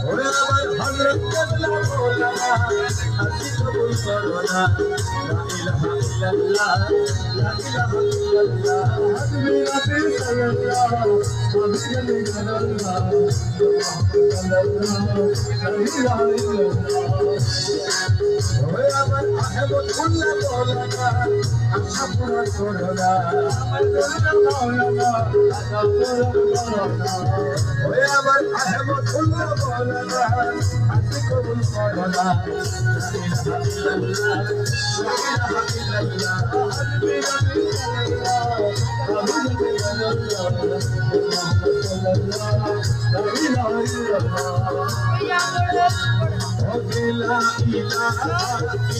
ওরে আমার হযরত কেবলা মওলানা আরজি কবুল করো না লা ইলাহা ইল্লাল্লাহ লা ইলাহা ইল্লাল্লাহ হাবিবি রাতে সাল্লাল্লাহ হাবিবি সাল্লাল্লাহ লা ইলাহা ইল্লাল্লাহ ওরে আমার আহমদুল্লাহ মওলানা আশা পূরণ করো না আহমদুল্লাহ মওলানা আশা পূরণ করো না ওরে আমার আহমদুল্লাহ মওলানা আশা কবুল করো না লা ইলাহা ইল্লাল্লাহ লা ইলাহা ইল্লাল্লাহ হাবিবি রাতে সাল্লাল্লাহ হাবিবি সাল্লাল্লাহ লা ইলাহা ইল্লাল্লাহ লা ইলাহা